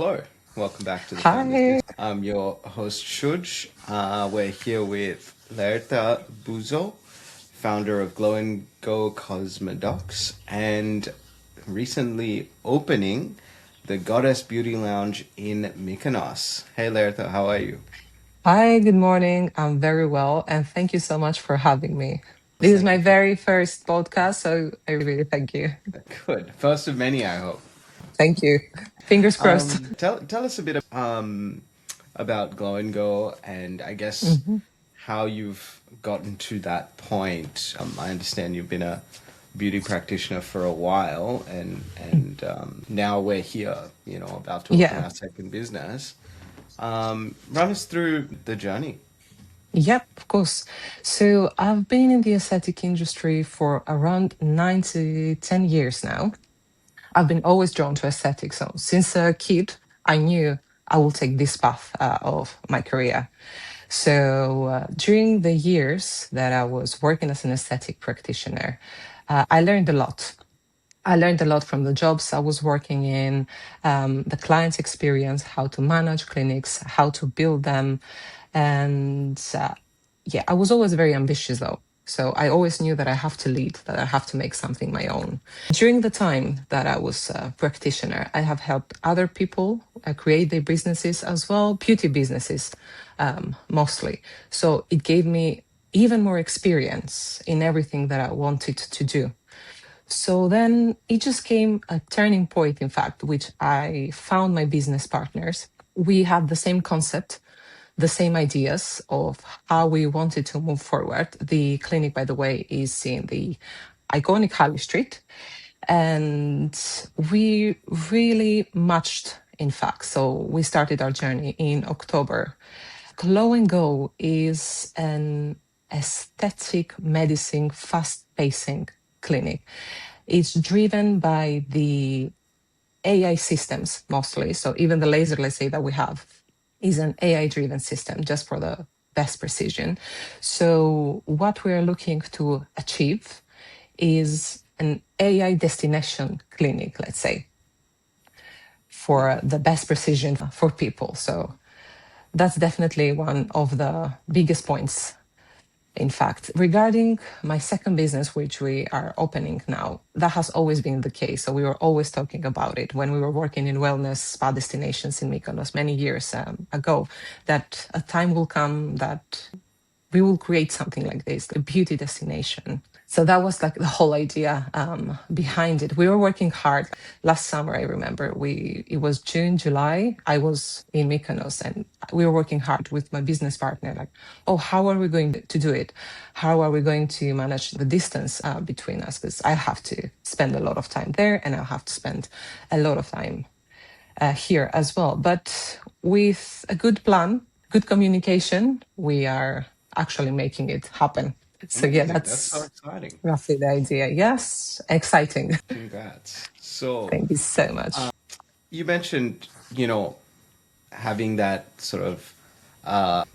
Hello, welcome back to the Founders Hi. Biz. I'm your host Shuj. We're here with Laerta Buzo, founder of Glow and Go Cosmodocs, and recently opening the Goddess Beauty Lounge in Mykonos. Hey Laerta, how are you? Hi, good morning. I'm very well, and thank you so much for having me. This is Thank my you for very first podcast, so I really thank you. good. First of many, I hope. Thank you. Fingers crossed. Tell us a bit about Glow and Go, and I guess Mhm. how you've gotten to that point. I understand you've been a beauty practitioner for a while, and now we're here, about to open Yeah. our second business. Run us through the journey. Yep, of course. So I've been in the aesthetic industry for around 9 to 10 years now. I've been always drawn to aesthetics. So since a kid, I knew I will take this path of my career. So during the years that I was working as an aesthetic practitioner, I learned a lot. I learned a lot from the jobs I was working in, the client's experience, how to manage clinics, how to build them. And yeah, I was always very ambitious though. So I always knew that I have to lead, that I have to make something my own. During the time that I was a practitioner, I have helped other people create their businesses as well, beauty businesses mostly. So it gave me even more experience in everything that I wanted to do. So then it just came a turning point, in fact, which I found my business partners. We had the same concept, the same ideas of how we wanted to move forward. The clinic, by the way, is in the iconic Harley Street. And we really matched, in fact. So we started our journey in October. Glow and Go is an aesthetic medicine, fast pacing clinic. It's driven by the AI systems mostly. So even the laser, let's say, that we have is an AI driven system just for the best precision. So what we're looking to achieve is an AI destination clinic, let's say, for the best precision for people. So that's definitely one of the biggest points. In fact, regarding my second business, which we are opening now, that has always been the case. So we were always talking about it when we were working in wellness spa destinations in Mykonos many years ago, that a time will come that we will create something like this, a beauty destination. So that was like the whole idea behind it. We were working hard. Last summer, I remember it was June, July. I was in Mykonos and we were working hard with my business partner. Like, oh, how are we going to do it? How are we going to manage the distance between us? Because I have to spend a lot of time there and I'll have to spend a lot of time here as well. But with a good plan, good communication, we are actually making it happen. So yeah, Amazing. That's so that's exciting. roughly the idea. Yes, exciting. Congrats. So, Thank you so much. you mentioned, having that sort of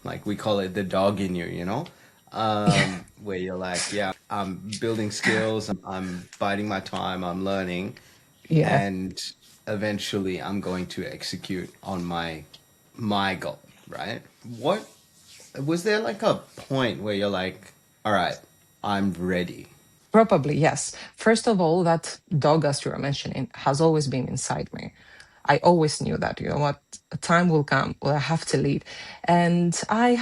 like we call it the dog in you, where you're like, yeah, I'm building skills, I'm biding my time, I'm learning, Yeah. and eventually I'm going to execute on my goal, right? What was there like a point where you're like, all right, I'm ready? Probably, yes. First of all, that dog, as you were mentioning, has always been inside me. I always knew that, you know what, a time will come where I have to lead. And I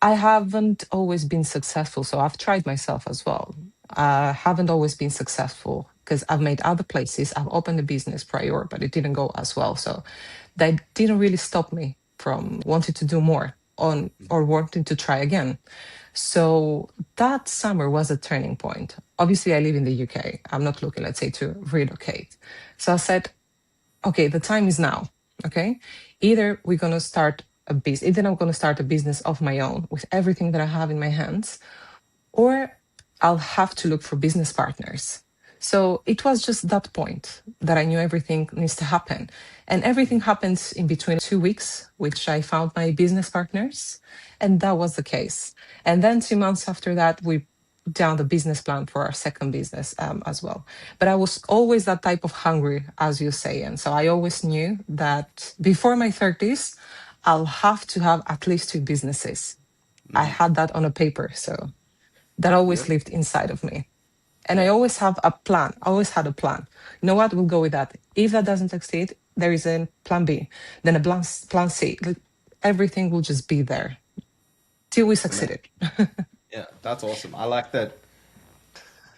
haven't always been successful. So I've tried myself as well. I haven't always been successful because I've made other places. I've opened a business prior, but it didn't go as well. So that didn't really stop me from wanting to do more on or wanting to try again. So that summer was a turning point. Obviously, I live in the UK. I'm not looking, let's say, to relocate. So I said, okay, the time is now. Okay. Either we're going to start a business, either I'm going to start a business of my own with everything that I have in my hands, or I'll have to look for business partners. So it was just that point that I knew everything needs to happen. And everything happens in between 2 weeks, which I found my business partners. And that was the case. And then 2 months after that, we put down the business plan for our second business as well. But I was always that type of hungry, as you say. And so I always knew that before my 30s, I'll have to have at least two businesses. I had that on a paper. So that always Beautiful. lived inside of me. And I Yeah. always have a plan. I always had a plan. You know what? We'll go with that. If that doesn't succeed, there is a plan B, then a plan C. Like, everything will just be there till we Amazing. succeeded. Yeah, that's awesome. I like that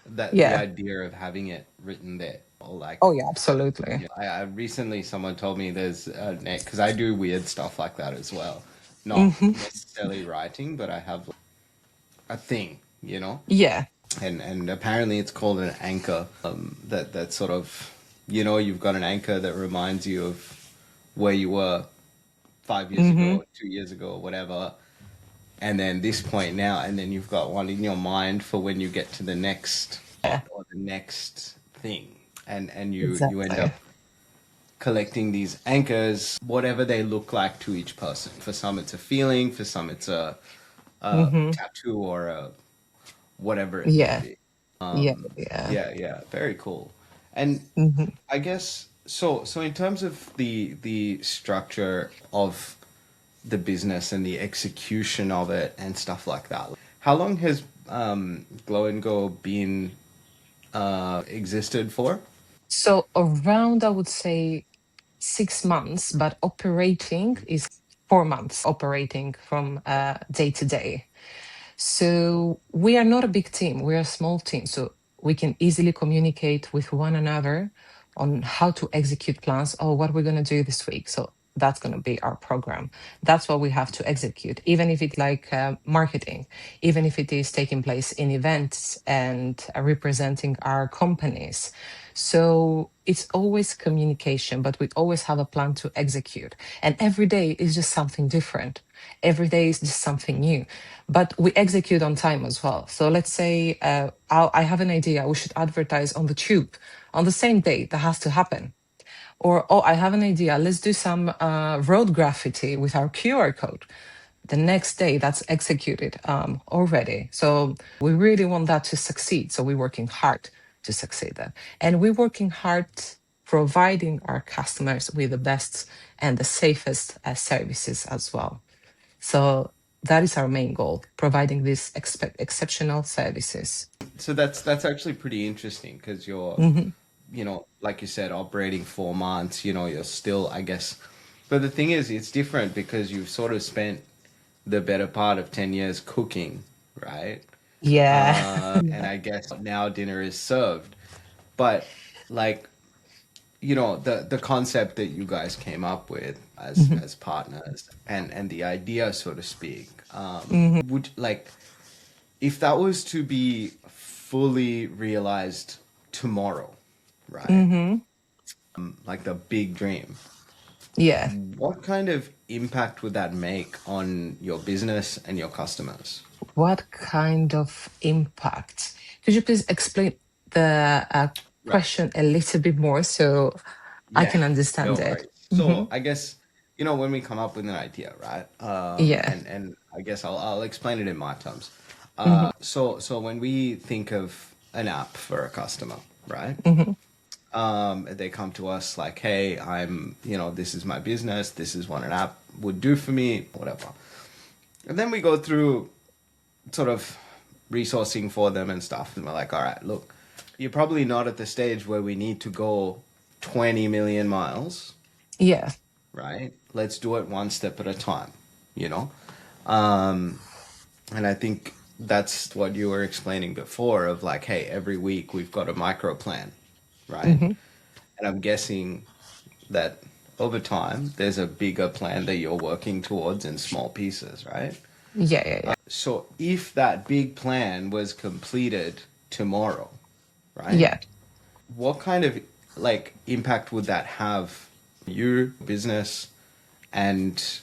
the Yeah. idea of having it written there. Or like, Oh, yeah, absolutely. yeah, I recently someone told me there's a net because I do weird stuff like that as well. Not Hmm. necessarily writing, but I have a thing, you know, Yeah. and apparently it's called an anchor. That sort of, you know, you've got an anchor that reminds you of where you were 5 years Hmm. ago, 2 years ago, or whatever, and then this point now, and then you've got one in your mind for when you get to the next Yeah. spot or the next thing, and you end Exactly. up collecting these anchors, whatever they look like to each person. For some, it's a feeling. For some, it's a Hmm. tattoo or a whatever it may Yeah. be. Yeah. Yeah. Yeah, yeah, very cool. And Hmm. I guess so. So in terms of the structure of the business and the execution of it and stuff like that, how long has Glow and Go been existed for? So around, I would say 6 months, but operating is 4 months operating from day to day. So we are not a big team, we're a small team. So we can easily communicate with one another on how to execute plans. Oh, what we're going to do this week. So that's going to be our program. That's what we have to execute, even if it's like marketing, even if it is taking place in events and representing our companies. So it's always communication, but we always have a plan to execute. And every day is just something different. Every day is just something new, but we execute on time as well. So let's say I have an idea, we should advertise on the tube on the same day. That has to happen. Or, oh, I have an idea, let's do some road graffiti with our QR code. The next day, that's executed already. So we really want that to succeed. So we're working hard to succeed that. And we're working hard providing our customers with the best and the safest services as well. So that is our main goal, providing these exceptional services. So that's actually pretty interesting because you're, Hmm. you know, like you said, operating 4 months. You know, you're still, I guess. But the thing is, it's different because you've sort of spent the better part of 10 years cooking, right? Yeah. And I guess now dinner is served. But like, you know, the concept that you guys came up with Mhm. as partners and the idea, so to speak, Mhm. would like if that was to be fully realized tomorrow, right? Mhm. Like the big dream. Yeah. What kind of impact would that make on your business and your customers? What kind of impact? Could you please explain the Right. question a little bit more so I Yeah, can no understand it? worries. Hmm. So I guess you know when we come up with an idea, right? Yeah. And I guess I'll explain it in my terms. Hmm. So when we think of an app for a customer, right? Hmm. They come to us like, hey, you know, this is my business. This is what an app would do for me, whatever. And then we go through sort of resourcing for them and stuff. And we're like, all right, look, you're probably not at the stage where we need to go 20 million miles, Yeah. right? Let's do it one step at a time, you know? Um, and I think that's what you were explaining before of like, hey, every week we've got a micro plan, right? Hmm. And I'm guessing that over time there's a bigger plan that you're working towards in small pieces, right? Yeah. Yeah. Yeah. So if that big plan was completed tomorrow, right? Yeah. What kind of like impact would that have on your business and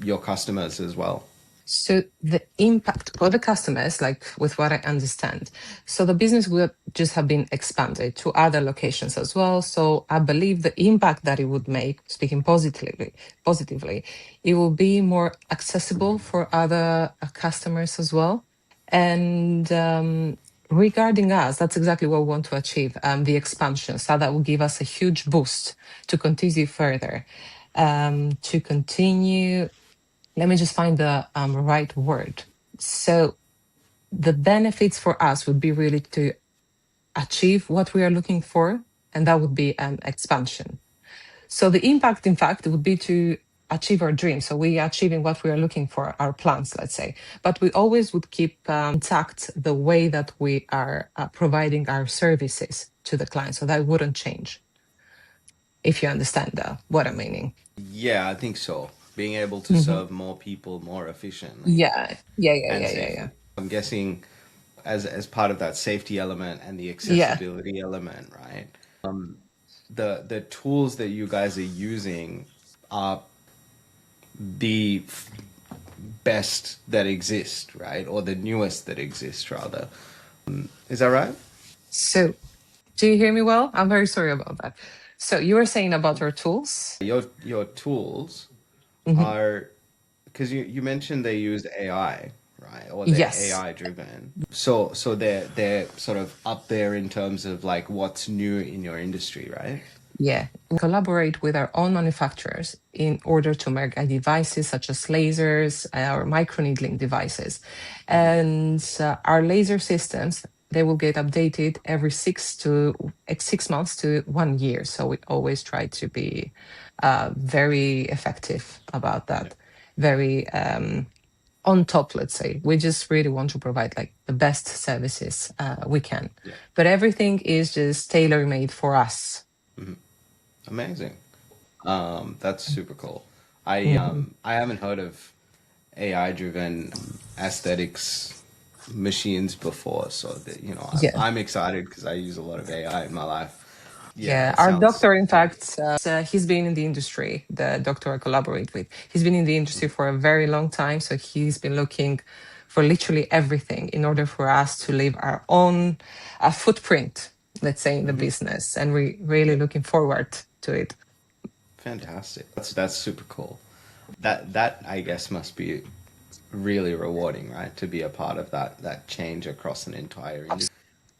your customers as well? So the impact for the customers, like with what I understand, so the business will just have been expanded to other locations as well. So I believe the impact that it would make, speaking positively, it will be more accessible for other customers as well. And regarding us, that's exactly what we want to achieve, the expansion. So that will give us a huge boost to continue further, to continue. Let me just find the right word. So the benefits for us would be really to achieve what we are looking for, and that would be expansion. So the impact, in fact, would be to achieve our dreams. So we are achieving what we are looking for, our plans, let's say. But we always would keep intact the way that we are providing our services to the client. So that wouldn't change, if you understand what I'm meaning. Yeah, I think so. Being able to Hmm. serve more people more efficiently Yeah, yeah, yeah, and yeah, yeah, yeah. safely. I'm guessing as part of that safety element and the Yeah. accessibility element, right? The tools that you guys are using are the best that exist, right? Or the newest that exist, rather. Is that right? So do you hear me well? I'm very sorry about that. So you were saying about our tools? Your tools Hmm. are because you mentioned they use AI, right? Or they're Yes. AI driven. So they're sort of up there in terms of like what's new in your industry, right? Yeah, we collaborate with our own manufacturers in order to make devices such as lasers or microneedling devices. And our laser systems, they will get updated every 6 months to 1 year. So we always try to be very effective about Yeah. that, very on top, let's say. We just really want to provide like the best services we can. Yeah. But everything is just tailor made for us. Hmm. Amazing. That's super cool. I Mhm. um I haven't heard of AI driven aesthetics machines before, so that Yeah. I'm excited because I use a lot of AI in my life. Yeah, Yeah, it our sounds doctor, in very fact, he's been in the industry, the doctor I collaborate with. He's been in the industry for a very long time. So he's been looking for literally everything in order for us to leave our own footprint, let's say, in the hmm business. And we really yeah, looking forward to it. fantastic. That's super cool. That I guess must be really rewarding, right? To be a part of that change across an entire industry.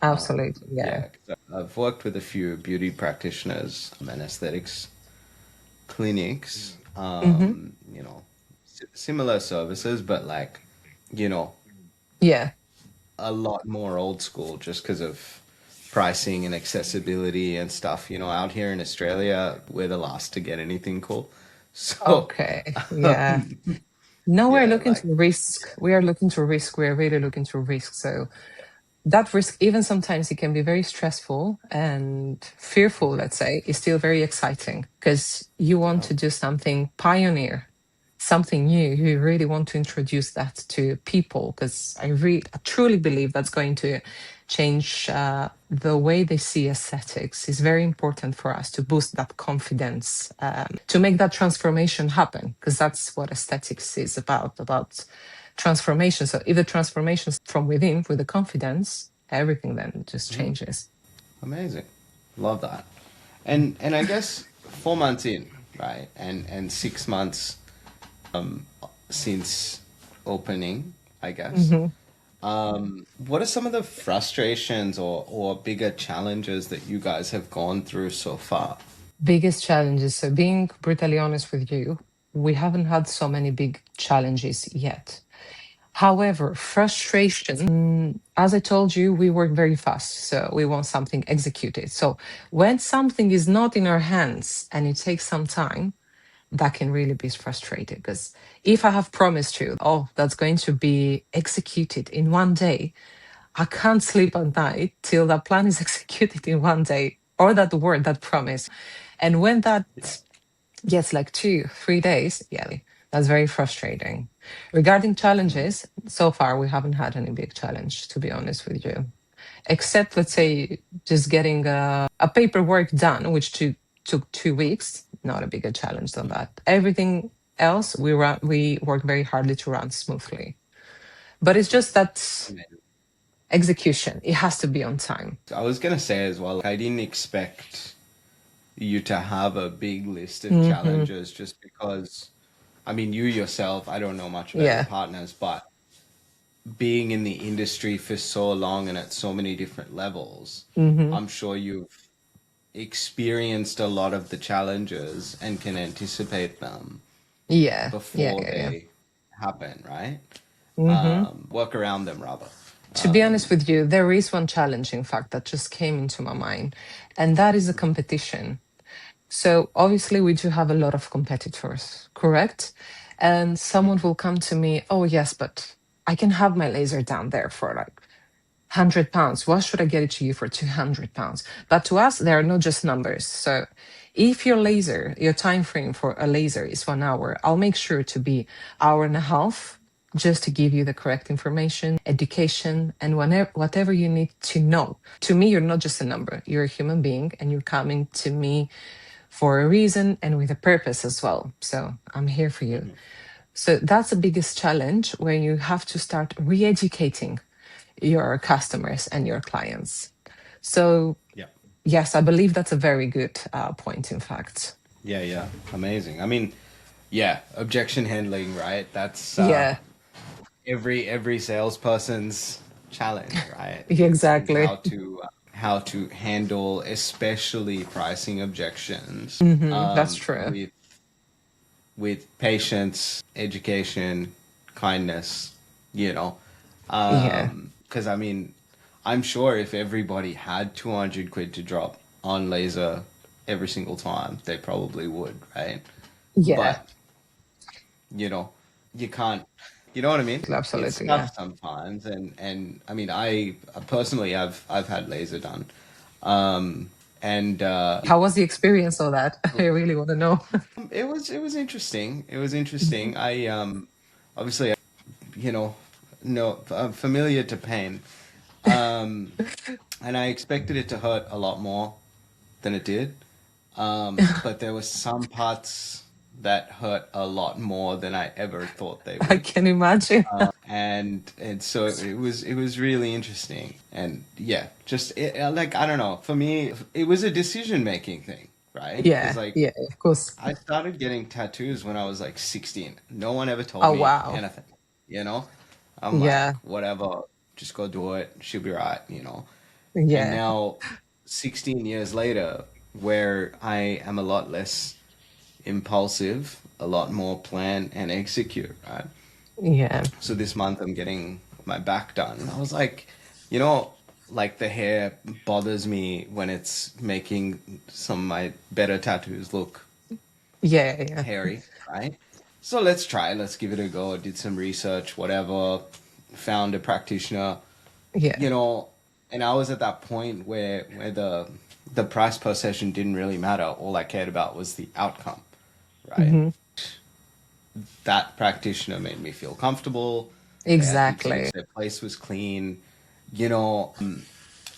Absolutely. Yeah. Yeah, 'cause I've worked with a few beauty practitioners and aesthetics clinics. Hmm. Similar services, but like, you know, Yeah. a lot more old school, just because of pricing and accessibility and stuff. Out here in Australia, we're the last to get anything cool. So, Okay. Yeah. um, No, we're yeah, looking like, to risk. We are looking to risk. We're really looking to risk. So that risk, even sometimes it can be very stressful and fearful, let's say, is still very exciting because you want uh, to do something pioneer, something new. You really want to introduce that to people because I truly believe that's going to change the way they see aesthetics. Is very important for us to boost that confidence, to make that transformation happen because that's what aesthetics is about transformation. So if the transformation is from within with the confidence, everything then just mhm, changes. amazing. Love that. And I guess 4 months in, right? And 6 months since opening, I guess. Hmm. What are some of the frustrations or bigger challenges that you guys have gone through so far? Biggest challenges. So being brutally honest with you, we haven't had so many big challenges yet. However, frustration, as I told you, we work very fast. So we want something executed. So when something is not in our hands and it takes some time, that can really be frustrating because if I have promised you, oh, that's going to be executed in 1 day, I can't sleep at night till that plan is executed in 1 day or that word, that promise. And when that Yeah. gets like 2, 3 days, yeah, that's very frustrating. Regarding challenges, so far we haven't had any big challenge, to be honest with you, except let's say just getting a paperwork done, which took 2 weeks. Not a bigger challenge than that. Everything else we work very hardly to run smoothly. But it's just that execution. It has to be on time. I was gonna say as well, I didn't expect you to have a big list of Hmm. challenges just because, I mean, you yourself, I don't know much about your Yeah. partners, but being in the industry for so long and at so many different levels, Hmm. I'm sure you've experienced a lot of the challenges and can anticipate them Yeah, yeah, before yeah, yeah. they happen, right? Hmm. Work around them rather. To be honest with you, there is one challenging fact that just came into my mind, and that is a competition. So obviously we do have a lot of competitors, correct? And someone will come to me, oh yes, but I can have my laser down there for like £100. Why should I get it to you for £200? But to us, they are not just numbers. So if your laser, your time frame for a laser is 1 hour, I'll make sure to be hour and a half just to give you the correct information, education, and whatever you need to know. To me, you're not just a number. You're a human being and you're coming to me for a reason and with a purpose as well. So I'm here for you. Mhm. So that's the biggest challenge where you have to start re-educating your customers and your clients. So Yeah. yes, I believe that's a very good point, in fact. Yeah, yeah. Amazing. I mean, yeah, objection handling, right? That's Yeah, every salesperson's challenge, right? Is exactly. how to handle especially pricing objections That's true. with patience, education, kindness, you know. Yeah, Because I mean, I'm sure if everybody had 200 quid to drop on laser every single time, they probably would, right? yeah, But you know, you can't, you know what I mean? It's absolutely. Yeah. tough sometimes, and I mean, I personally, I've had laser done, um, and How was the experience of that? I really want to know. it was interesting. It was interesting. I obviously, you know, no, I'm familiar to pain, um, and I expected it to hurt a lot more than it did. But there were some parts that hurt a lot more than I ever thought they I would. can imagine. And so it was really interesting, and yeah, just like, I don't know, for me it was a decision making thing, right? Because Yeah, like yeah, of course. I started getting tattoos when I was like 16. No one ever told Oh, me wow. anything, you know. I'm like, Yeah, whatever, just go do it, she'll be right, and yeah, now 16 years later, where I am a lot less impulsive, a lot more plan and execute, right? yeah. So this month I'm getting my back done. I was like, like the hair bothers me when it's making some of my better tattoos look Yeah, yeah, hairy, right? So let's try, let's give it a go. Did some research, whatever, found a practitioner, yeah. you know, and I was at that point where the price per session didn't really matter. All I cared about was the outcome, right? Hmm. That practitioner made me feel comfortable. They had good Exactly. tips. Their place was clean, you know,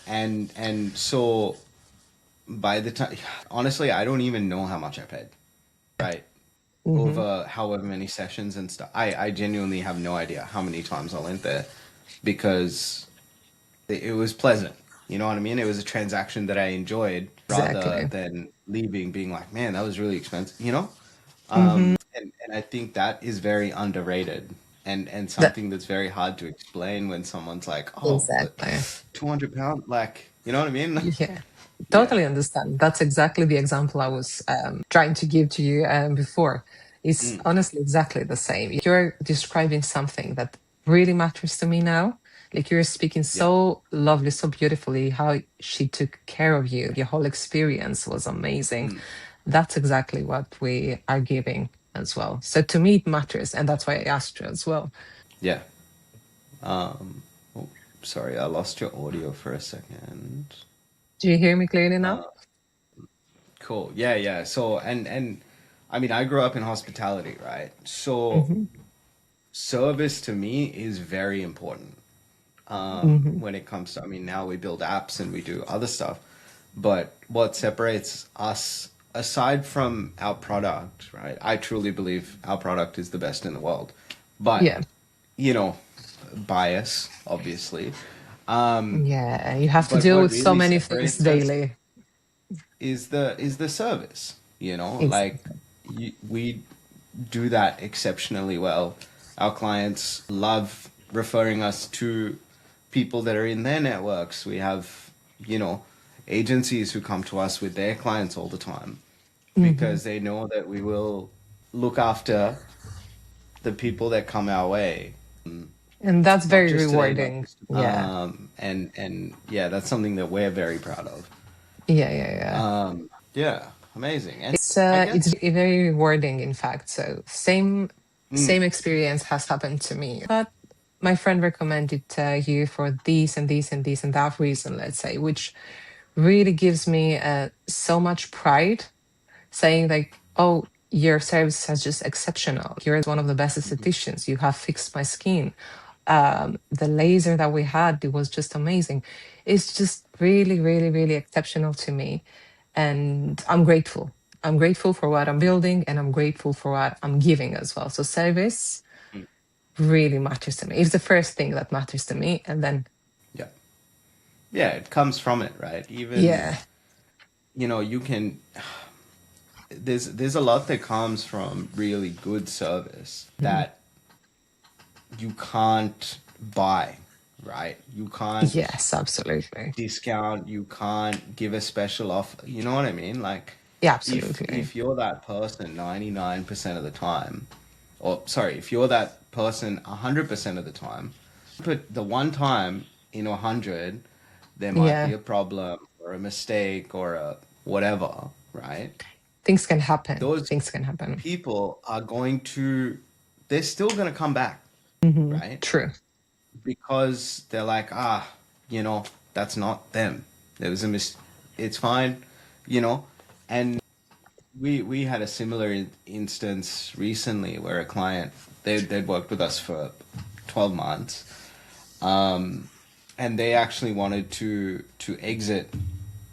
and so by the time, honestly, I don't even know how much I paid, right? Hmm. Over however many sessions and stuff. I genuinely have no idea how many times I went there because it was pleasant. You know what I mean? It was a transaction that I enjoyed rather Exactly. than leaving being like, man, that was really expensive, you know? Hmm. And I think that is very underrated and That something that's very hard to explain when someone's like, oh, but exactly. 200 pound, like, you know what I mean? Yeah, Yeah. totally understand. That's exactly the example I was trying to give to you before. It's Mm, honestly exactly the same. You're describing something that really matters to me now. Like you're speaking yeah. so lovely, so beautifully, how she took care of you. Your whole experience was amazing. Mm, That's exactly what we are giving as well. So to me, it matters. And that's why I asked you as well. yeah. Oh, sorry, I lost your audio for a second. Do you hear me clearly now? Cool. Yeah, yeah. So and I mean, I grew up in hospitality, right? So Hmm. service to me is very important. Hmm. When it comes to, I mean, now we build apps and we do other stuff, but what separates us aside from our product, right? I truly believe our product is the best in the world, but Yeah. you know, bias, obviously. Um, Yeah. You have to but deal what with so really many things separates us daily. is the service. Like Exactly. we do that exceptionally well. Our clients love referring us to people that are in their networks. We have, you know, agencies who come to us with their clients all the time Hmm. because they know that we will look after the people that come our way. And that's Not very just today, not rewarding. just Yeah. and yeah, that's something that we're very proud of. Yeah, yeah, yeah. Yeah, amazing. And I It's guess very rewarding, in fact. So mm, same experience has happened to me. But my friend recommended you for these and these and these and that reason, let's say, which really gives me so much pride, saying like, oh, your service is just exceptional. You're one of the best estheticians. You have fixed my skin. The laser that we had, it was just amazing. It's just really, really, really exceptional to me. And I'm grateful. I'm grateful for what I'm building and I'm grateful for what I'm giving as well. So service mm, really matters to me. It's the first thing that matters to me. And then, yeah, yeah, it comes from it, right? Even, yeah, you know, you can there's a lot that comes from really good service mhm. that you can't buy, right? You can't Yes, absolutely. discount, you can't give a special offer. You know what I mean? Like Yeah, if absolutely. you're that person 99% of the time, or sorry, if you're that person 100% of the time, but the one time in 100 there might be Yeah, a problem or a mistake or a whatever, right? things can happen. Those Things can happen. people are going to, they're still going to come back, Hmm. right? True. Because they're like, ah, you know, that's not them. There was a it's fine, you know. And we had a similar instance recently where a client, they'd worked with us for 12 months, um, and they actually wanted to exit,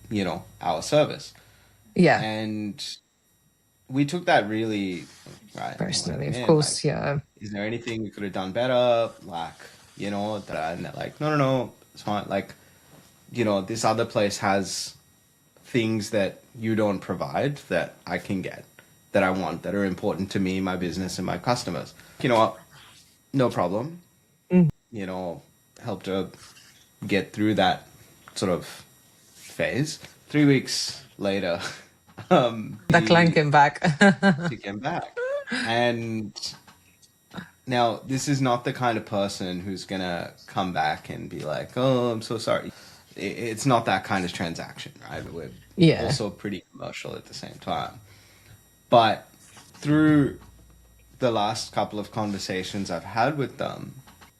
you know, our service. Yeah, And we took that really right. We're like, personally, of man, like, course. Yeah. is there anything we could have done better? Like, you know, that and they're like, no, no, no, it's fine. Like, you know, this other place has things that you don't provide that I can get, that I want, that are important to me, my business, and my customers. You know what? No problem. Mhm. You know, helped her get through that sort of phase. 3 weeks later, The client came back. she came back. And now, this is not the kind of person who's gonna come back and be like, "Oh, I'm so sorry." It's not that kind of transaction, right? We're Yeah. also pretty commercial at the same time. But through the last couple of conversations I've had with them,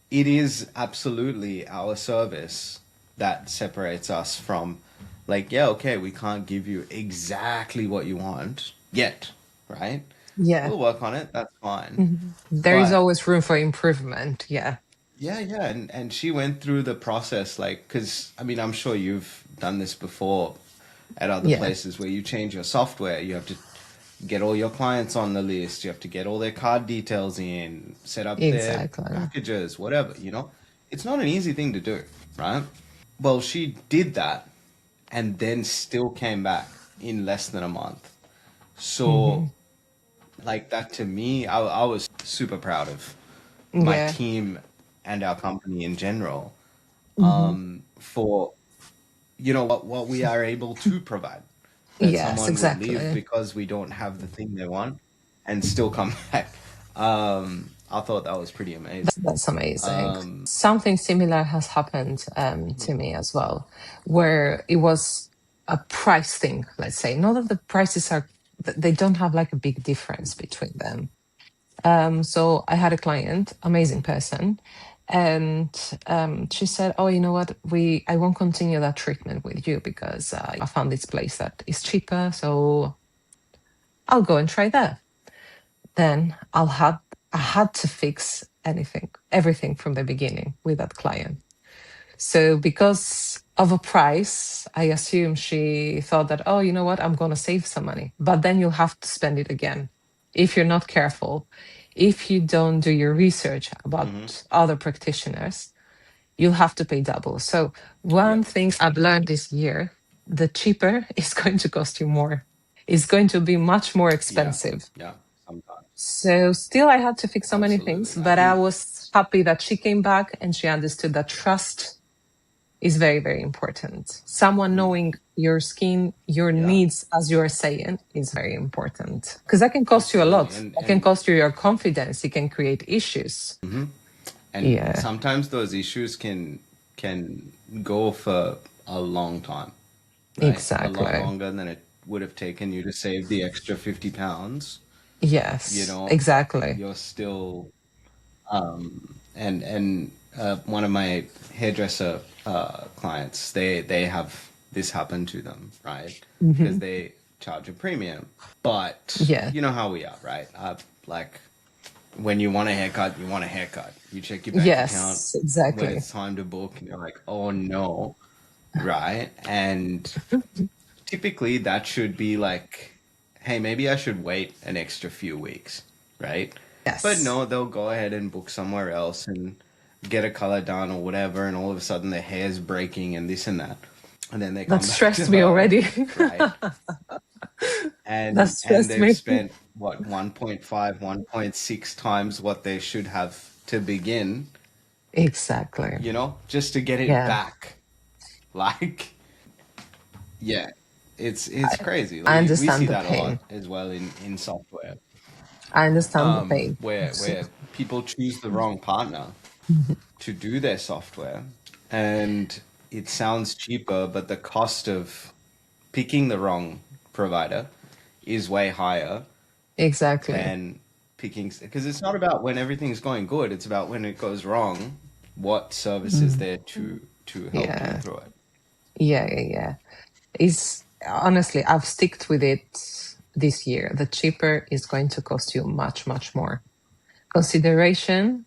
it is absolutely our service that separates us from, like, yeah, okay, we can't give you exactly what you want yet, right? Yeah. We'll work on it. That's fine. Mhm. There is But always room for improvement. Yeah. yeah, yeah, and she went through the process like, because I mean, I'm sure you've done this before at other Yeah. places where you change your software. You have to get all your clients on the list. You have to get all their card details in, set up their Exactly. packages, whatever, you know. It's not an easy thing to do, right? Well, she did that and then still came back in less than a month. So, Hmm. like that to me, I was super proud of my Yeah. team and our company in general, Hmm. for you know what we are able to provide. That Yes, someone would leave exactly. because we don't have the thing they want and still come back. I thought that was pretty amazing. That's amazing. Um, Something similar has happened to me as well, where it was a price thing, let's say. Not that the prices are, they don't have like a big difference between them. So I had a client, amazing person, and she said, "Oh, you know what? I won't continue that treatment with you because I found this place that is cheaper, so I'll go and try that." Then I had to fix everything from the beginning with that client. So because of a price, I assume she thought that, oh, you know what, I'm gonna save some money. But then you'll have to spend it again if you're not careful. If you don't do your research mhm. about other practitioners, you'll have to pay double. So Yeah, one thing I've learned this year, the cheaper is going to cost you more. It's going to be much more yeah, expensive. yeah. Sometimes. So still I had to fix so many things, Absolutely. I but I think, was happy that she came back and she understood that trust is very, very important. Someone knowing your skin, your yeah, needs, as you are saying, is very important. Because that can cost you a absolutely. lot. That can cost you your confidence. It can create issues. And Yeah, sometimes those issues can go for a long time, right? A lot exactly. longer than it would have taken you to save the extra 50 pounds. You Yes, know, exactly. you're still and one of my hairdresser clients, they have this happen to them, right? Because Hmm. they charge a premium. But Yeah. you know how we are, right? Like when you want a haircut, you want a haircut. You check your bank account Yes, when exactly. it's time to book, and you're like, oh no, right? And typically that should be like, hey, maybe I should wait an extra few weeks, right? But Yes. no, they'll go ahead and book somewhere else and get a color done or whatever, and all of a sudden their hair's breaking and this and that. And then they That come back to stressed me her, already. right? That And stressed they've me. spent what 1.5, 1.6 times what they should have to begin, Exactly. just to get it Yeah. back. Like, yeah, it's crazy. I We see understand the that a lot pain. as well in software, I understand the pain. where people choose the wrong partner to do their software, and it sounds cheaper, but the cost of picking the wrong provider is way higher Exactly. than picking, because it's not about when everything's going good, it's about when it goes wrong, what service is Mm. there to help you Yeah. through it. Yeah. Yeah. Yeah. Is honestly, I've sticked with it this year. The cheaper is going to cost you much, much more. Consideration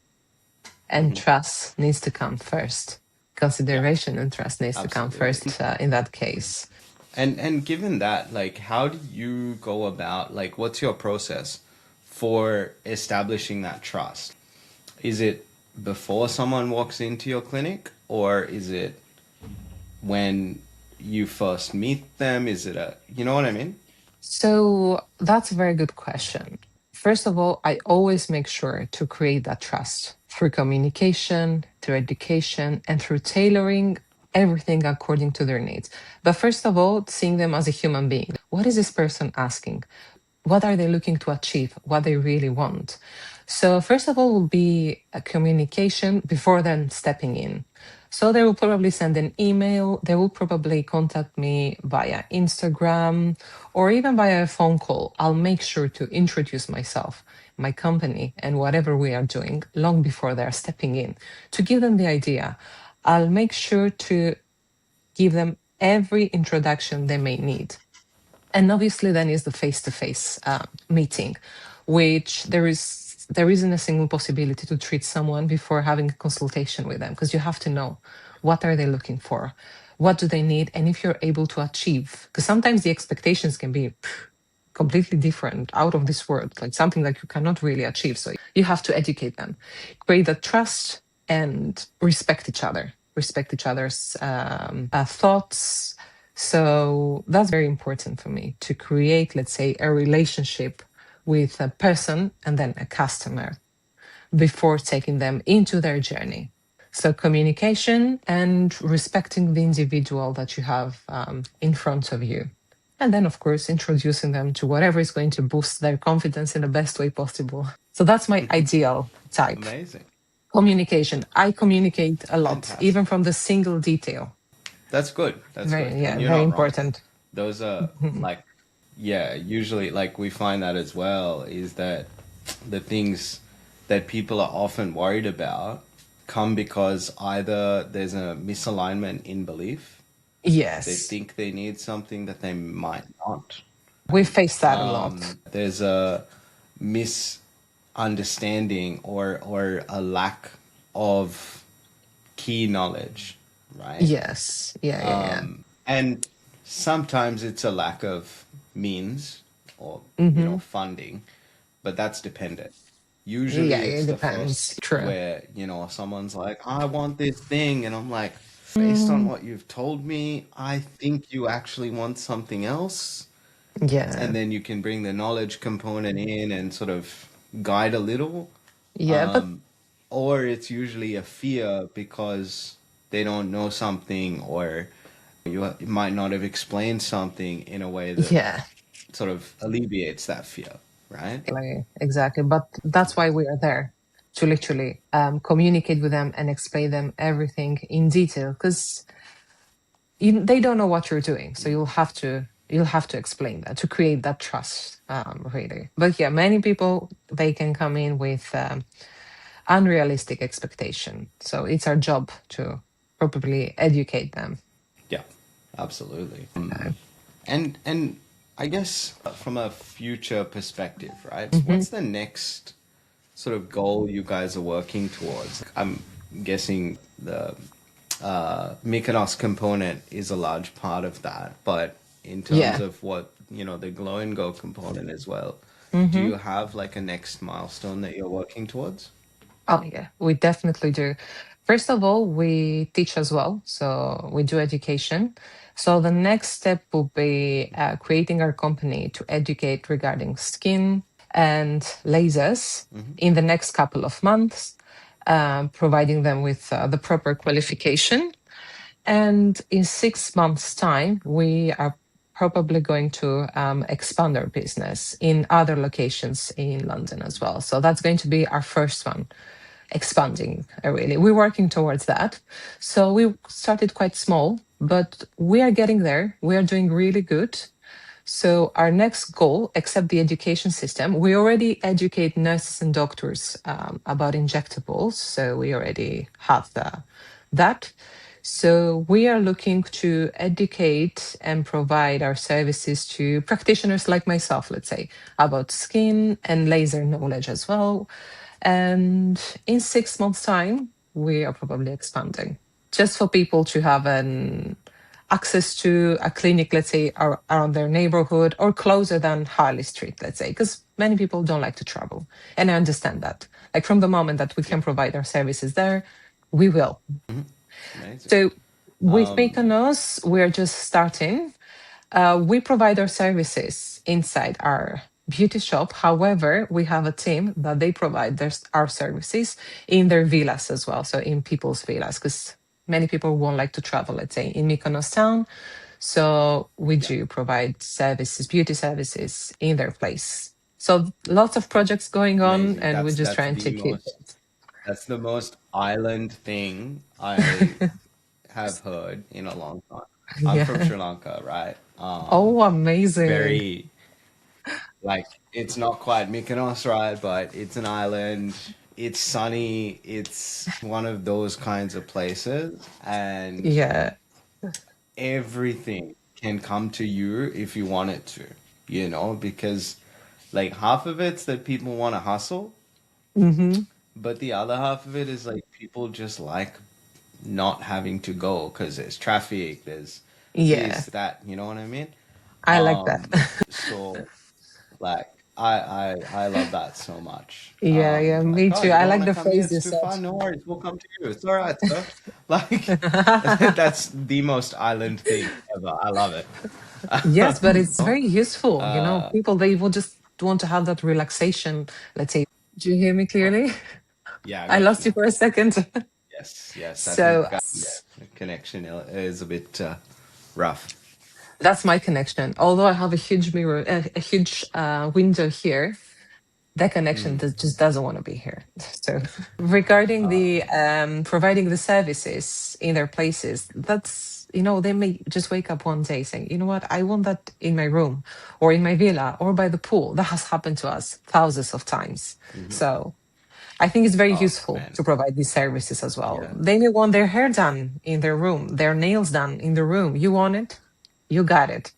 and Hmm. trust needs to come first. Yeah, Consideration and trust needs to come absolutely. first in that case. And given that, like, how do you go about, like, what's your process for establishing that trust? Is it before someone walks into your clinic, or is it when you first meet them? Is it you know what I mean? So that's a very good question. First of all, I always make sure to create that trust through communication, through education, and through tailoring everything according to their needs. But first of all, seeing them as a human being. What is this person asking? What are they looking to achieve? What they really want? So, first of all, will be a communication before then stepping in. So, they will probably send an email, they will probably contact me via Instagram or even via a phone call. I'll make sure to introduce myself, my company, and whatever we are doing long before they're stepping in to give them the idea. I'll make sure to give them every introduction they may need. And obviously then is the face-to-face meeting, which there isn't a single possibility to treat someone before having a consultation with them, because you have to know what are they looking for, what do they need, and if you're able to achieve, because sometimes the expectations can be completely different, out of this world, like something that you cannot really achieve. So you have to educate them, create that trust, and respect each other's thoughts. So that's very important for me to create, let's say, a relationship with a person and then a customer before taking them into their journey. So communication and respecting the individual that you have in front of you. And then, of course, introducing them to whatever is going to boost their confidence in the best way possible. So that's my ideal type. Amazing. Communication. I communicate a lot, even Fantastic. from the single detail. That's good. That's good. Very, yeah, And you're very not wrong. important. Those are Mhm. like, yeah, usually like we find that as well is that the things that people are often worried about come because either there's a misalignment in belief, they Yes, think they need something that they might not. we face that a lot. There's a misunderstanding or a lack of key knowledge, right? Yes, yeah, yeah, yeah. And sometimes it's a lack of means or, Hmm. funding, but that's dependent. Yeah, Usually it's it the depends. first True. where, someone's like, I want this thing. And I'm like, based on Mm, what you've told me, I think you actually want something else. yeah, And then you can bring the knowledge component in and sort of, guide a little, Yeah, but or it's usually a fear because they don't know something, or you might not have explained something in a way that yeah, sort of alleviates that fear, right? exactly. But that's why we are there, to literally communicate with them and explain them everything in detail, because they don't know what you're doing, so you'll have to explain that to create that trust, really. But yeah, many people, they can come in with unrealistic expectation, so it's our job to probably educate them. Yeah, absolutely. Uh, And I guess from a future perspective, right? mhm. What's the next sort of goal you guys are working towards? I'm guessing the Mykonos component is a large part of that, but in terms Yeah. of what, the glow and go component as well, do Hmm. you have like a next milestone that you're working towards? Oh, yeah, we definitely do. First of all, we teach as well. So we do education. So the next step will be creating our company to educate regarding skin and lasers Hmm. in the next couple of months, providing them with the proper qualification. And in 6 months' time, we are probably going to expand our business in other locations in London as well. So that's going to be our first one, expanding, really. We're working towards that. So we started quite small, but we are getting there. We are doing really good. So our next goal, except the education system, we already educate nurses and doctors about injectables. So we already have that. So we are looking to educate and provide our services to practitioners like myself, let's say, about skin and laser knowledge as well. And in 6 months' time, we are probably expanding just for people to have an access to a clinic, let's say, around their neighborhood or closer than Harley Street, let's say, because many people don't like to travel. And I understand that. Like from the moment that we Yeah. can provide our services there, we will. Hmm. Amazing. So with Um, Mykonos, we're just starting. We provide our services inside our beauty shop. However, we have a team that they provide our services in their villas as well. So in people's villas, because many people won't like to travel, let's say, in Mykonos town. So we yeah, do provide services, beauty services in their place. So lots of projects going on, amazing. and we're just That's trying to the keep most That's the most island thing I it. have heard in a long time. I'm from Yeah. Sri Lanka, right? Oh, amazing. Very like it's not quite Mykonos, right? But it's an island. It's sunny. It's one of those kinds of places, and Yeah. everything can come to you if you want it to, because like half of it's that people want to hustle, Hmm. but the other half of it is like people just like not having to go because there's traffic, there's Yeah. this, that, you know what I mean? I like that. So like I love that so much. Yeah, yeah, Like, me oh, too. you I don't want like to the come here, phrase it's you too said. far, no worries, we'll come to you. It's all right, sir. Like that's the most island thing ever. I love it. Yes, but it's Oh, very useful. uh, People, they will just want to have that relaxation, let's say. Do you hear me clearly? yeah, I I got you lost you now. for a second. Yes, yes. I think So yeah, the connection is a bit rough. that's my connection. Although I have a huge mirror, a huge window here, that connection just doesn't want to be here. So regarding the providing the services in their places, that's, they may just wake up one day saying, you know what, I want that in my room or in my villa or by the pool. That has happened to us thousands of times. Hmm. So I think it's very Oh useful man, to provide these services as well. yeah. They may want their hair done in their room, their nails done in the room. You want it? You got it.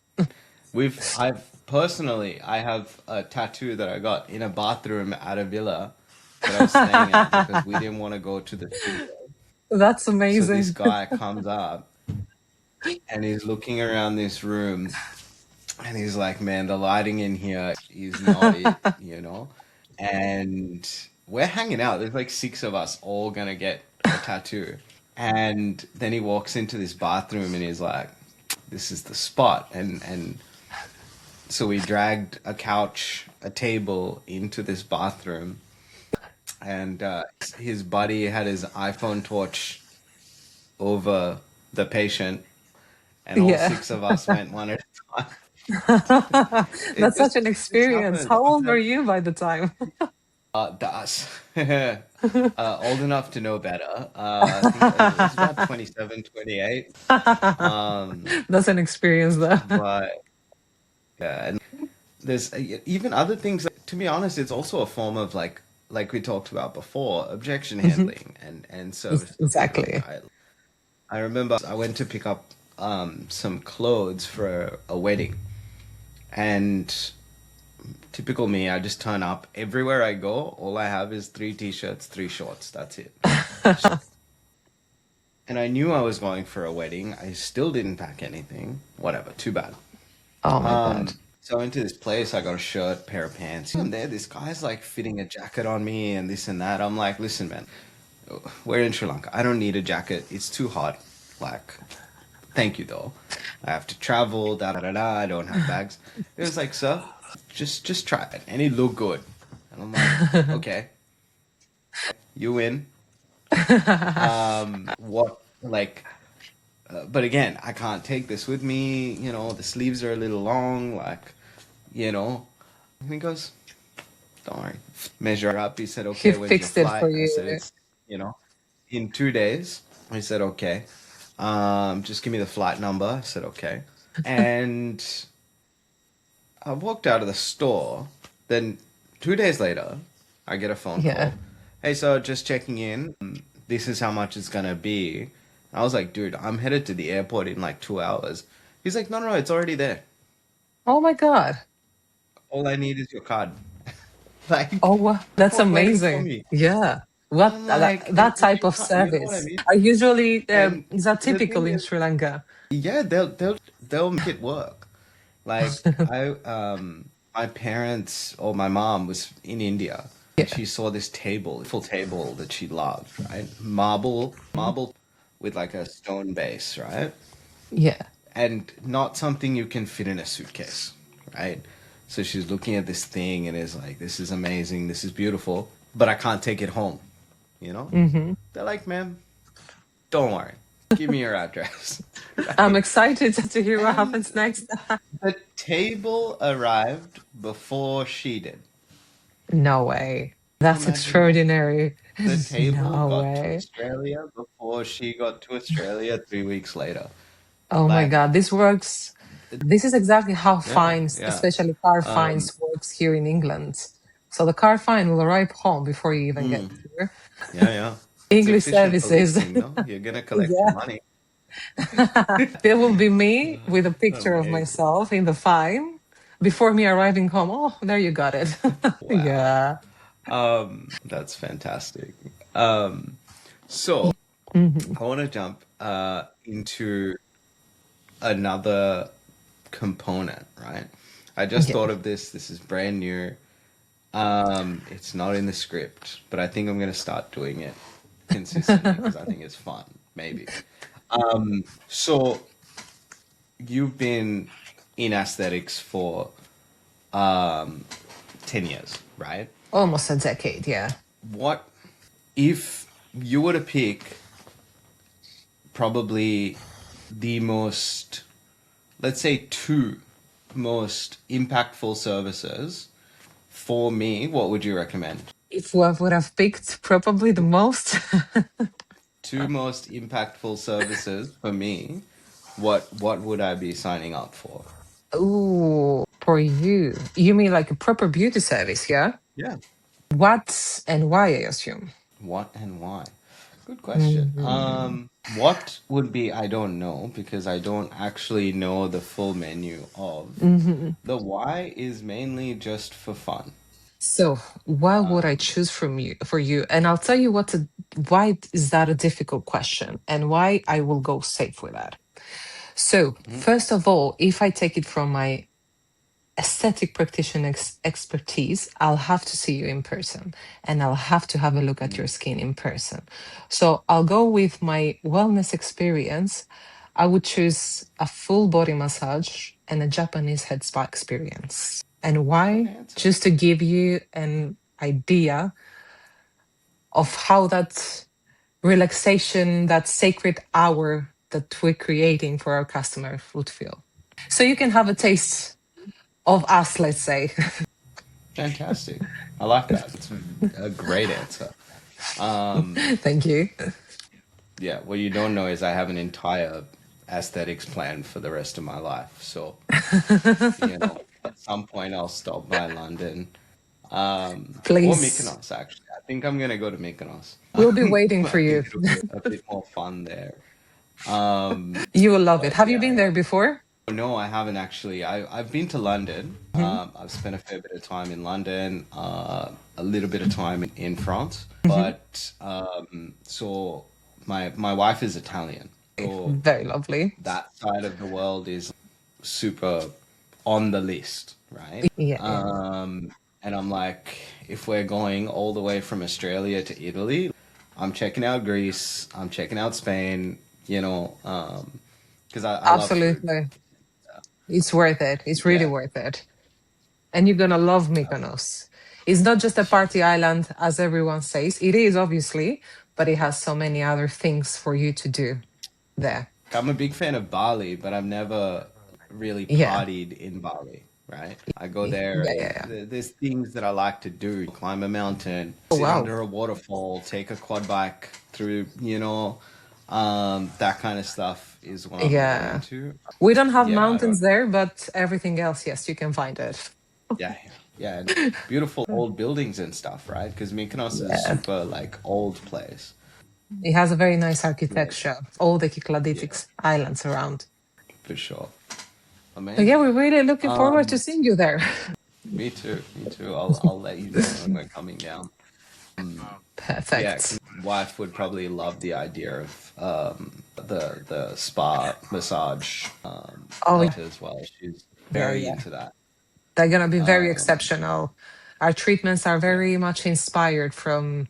I have a tattoo that I got in a bathroom at a villa that I was staying at because we didn't want to go to the studio. That's So this amazing. guy comes up and he's looking around this room and he's like, man, the lighting in here is not it. And we're hanging out. There's like six of us all gonna get a tattoo. And then he walks into this bathroom and he's like, this is the spot. And So we dragged a couch, a table into this bathroom, and his buddy had his iPhone torch over the patient, and all Yeah. six of us went one at a time. It That's such just an just experience. happened. How old were you by the time? Us. Old enough to know better. I think it was about 27, 28. That's an experience, though. But yeah, and there's even other things. To be honest, it's also a form of like we talked about before, objection Mhm. handling and service delivery, Exactly. right? I remember I went to pick up some clothes for a wedding, and typical me, I just turn up everywhere I go. All I have is three t-shirts, three shorts. That's it. And I knew I was going for a wedding. I still didn't pack anything. Whatever, too bad. Oh my God. So I went to this place. I got a shirt, pair of pants. And there, this guy's like fitting a jacket on me and this and that. I'm like, listen, man, we're in Sri Lanka. I don't need a jacket. It's too hot. Like, thank you though. I have to travel. Da da da da. I don't have bags. It was like, sir, just try it, and it looked good. And I'm like, okay, you win. What like? But again, I can't take this with me. The sleeves are a little long. Like, you know. And he goes, don't worry. Measure up. He said, He okay, when's your fixed it for flight? I said, you. it's, in 2 days. He said, okay. Just give me the flight number. I said, okay. And I walked out of the store. Then 2 days later, I get a phone Yeah. call. Hey, so just checking in. This is how much it's gonna be. I was like, dude, I'm headed to the airport in like 2 hours. He's like, no, no, no, it's already there. Oh my God. All I need is your card. Like, Oh, that's what waiting for amazing. me? Yeah. And What I'm that, like, that type you of can't, you know what I service mean? are usually And is that the typical thing in is, Sri Lanka? yeah, they'll make it work. Like my parents or my mom was in India and Yeah. she saw this table, full table that she loved, right? Marble with like a stone base, right? Yeah. And not something you can fit in a suitcase, right? So she's looking at this thing and is like, this is amazing, this is beautiful, but I can't take it home, you know? Hmm. They're like, ma'am, don't worry. Give me your address, I'm right? excited to hear what And happens next. the table arrived before she did. No way. Can you That's imagine that? extraordinary. The table No got to way. Australia before she got to Australia 3 weeks later. Oh my Like, God, this works. This is exactly how yeah, fines, yeah. especially car Um, fines, works here in England. So the car fine will arrive home before you even get mm, here. yeah, yeah. It's English efficient services. policing, no? You're gonna collect your Yeah. money. There will be me with a picture of Amazing. myself in the fine before me arriving home. Oh, there you got it. Wow. Yeah. That's fantastic. So Hmm. I want to jump into another component, right? I just Yeah. thought of this. This is brand new. It's not in the script, but I think I'm going to start doing it consistently because I think it's fun, maybe. So you've been in aesthetics for 10 years, right? Almost a decade. Yeah. What if you were to pick probably the most, let's say, two most impactful services for me, what would you recommend? If I would have picked probably the most. Two most impactful services for me, what would I be signing up for? Ooh, for you. You mean like a proper beauty service, yeah? Yeah. What and why, I assume. What and why? Good question. Mhm. What would be, I don't know because I don't actually know the full menu of. Mhm. The why is mainly just for fun. So, why would I Um, choose from you for you? And I'll tell you why is that a difficult question and why I will go safe with that. So, mhm, first of all, if I take it from my aesthetic practitioner expertise, I'll have to see you in person and I'll have to have a look at your mm, skin in person. So I'll go with my wellness experience. I would choose a full body massage and a Japanese head spa experience. And why? Okay, answer. Just to give you an idea of how that relaxation, that sacred hour that we're creating for our customer would feel. So you can have a taste of us, let's say. Fantastic. I like that. It's a great answer. Um, Thank you. yeah, what you don't know is I have an entire aesthetics plan for the rest of my life. So, at some point I'll stop by London, or Please, Mykonos, actually. I think I'm gonna go to Mykonos. we'll be waiting I for think you. it'll be a bit more fun there. Um, You will love it. but Have you yeah, been there before? no, I haven't actually. I've been to London. Hmm. I've spent a fair bit of time in London, a little bit of time in France. Hmm. But so my wife is Italian, so Very lovely. that side of the world is super on the list, right? Yeah, yeah. And I'm like, if we're going all the way from Australia to Italy, I'm checking out Greece, I'm checking out Spain, because I love food. Absolutely. It's worth it. It's really Yeah. worth it. And you're gonna love Mykonos. It's not just a party island, as everyone says. It is, obviously, but it has so many other things for you to do there. I'm a big fan of Bali, but I've never really Yeah. partied in Bali, right? I go Yeah, there, yeah, yeah. there's things that I like to do, climb a mountain, Oh, sit wow. under a waterfall, take a quad bike through, that kind of stuff is what I'm more Yeah. into. We don't have Yeah, I mountains don't, there, but everything else, yes, you can find it. yeah, yeah, yeah, and beautiful old buildings and stuff, right? Because Mykonos is a Yeah. super like old place. It has a very nice Yeah, architecture, all the yeah, Kykladitic islands around. for sure. So yeah, Amazing. we're really looking forward to Um, seeing you there. Me too. Me too. I'll let you know when we're coming down. Yeah, Perfect. 'cause my wife would probably love the idea of the spa massage Oh, as well. She's yeah, very yeah. into that. They're going to be very Um, exceptional. Our treatments are yeah. very much inspired from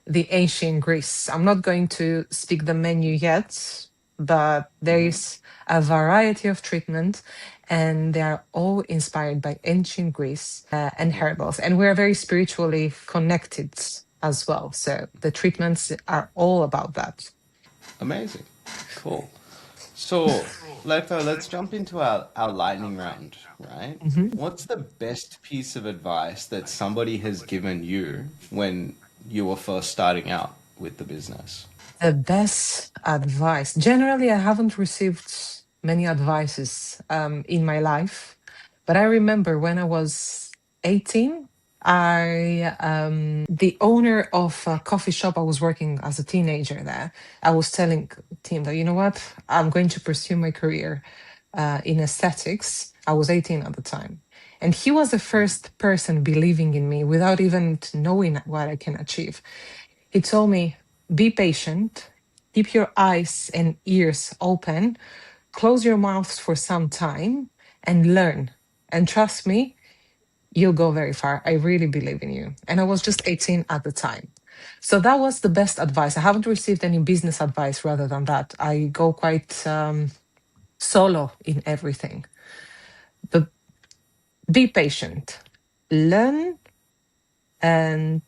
the ancient Greece. I'm not going to speak the menu yet, but there Hmm. is a variety of treatment, and they are all inspired by ancient Greece and Yeah. herbals. And we're very spiritually connected as well. So the treatments are all about that. Amazing. Cool. So, let's jump into our lightning round, right? Mhm. What's the best piece of advice that somebody has given you when you were first starting out with the business? The best advice. Generally, I haven't received many advices in my life, but I remember when I was 18, the owner of a coffee shop I was working as a teenager there, I was telling him that, you know what, I'm going to pursue my career in aesthetics. I was 18 at the time. And he was the first person believing in me without even knowing what I can achieve. He told me, be patient, keep your eyes and ears open, close your mouth for some time, and learn. And trust me, you'll go very far. I really believe in you. And I was just 18 at the time. So that was the best advice. I haven't received any business advice rather than that. I go quite solo in everything. But be patient, learn, and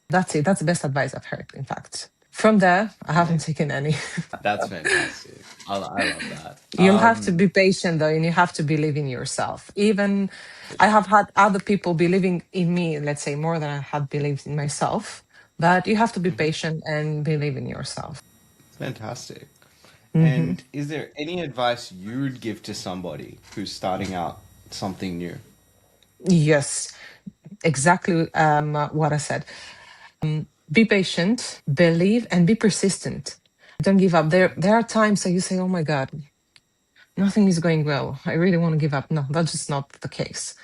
that's it. That's the best advice I've heard, in fact. From there, I haven't Amazing. taken any. That's fantastic. I love that. You'll have to be patient though, and you have to believe in yourself. Even I have had other people believing in me, let's say more than I had believed in myself. But you have to be Mhm. patient and believe in yourself. Fantastic. Hmm. And is there any advice you'd give to somebody who's starting out something new? Yes, exactly what I said. Be patient, believe, and be persistent. Don't give up. There are times that you say, "Oh my God, nothing is going well. I really want to give up." No, that's just not the case.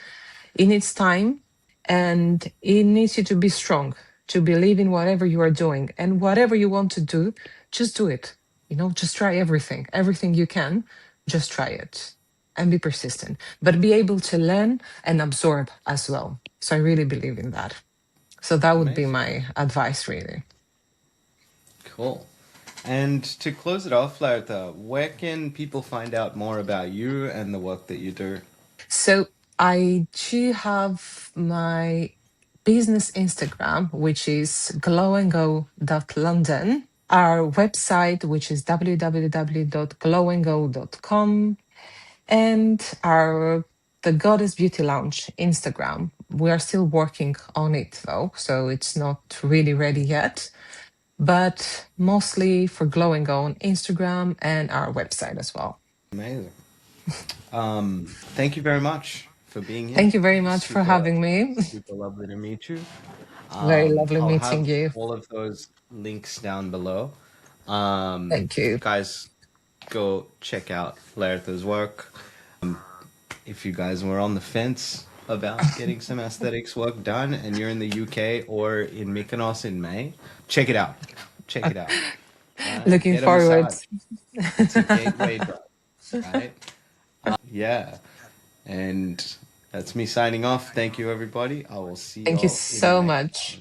It needs time, and it needs you to be strong, to believe in whatever you are doing, and whatever you want to do, just do it. Just try everything you can, just try it and be persistent, but be able to learn and absorb as well. So I really believe in that. So that would be Amazing. my advice, really. Cool. And to close it off, Laerta, where can people find out more about you and the work that you do? So I do have my business Instagram, which is glowandgo.london, our website, which is www.glowandgo.com, and our the Goddess Beauty Lounge Instagram. We are still working on it though, so it's not really ready yet, but mostly for Glow and Go on Instagram and our website as well. Amazing. Thank you very much for being here. Thank you very much for Super, having me. super lovely to meet you. Very lovely I'll meeting have you. all of those links down below. Thank you. Guys, go check out Laerta's work. If you guys were on the fence about getting some aesthetics work done and you're in the UK or in Mykonos in May, check it out. Check it out. Looking Get a forward. massage. It's a gateway drug, right? Yeah. And that's me signing off. Thank you, everybody. I will see Thank you y'all in the so next much. one.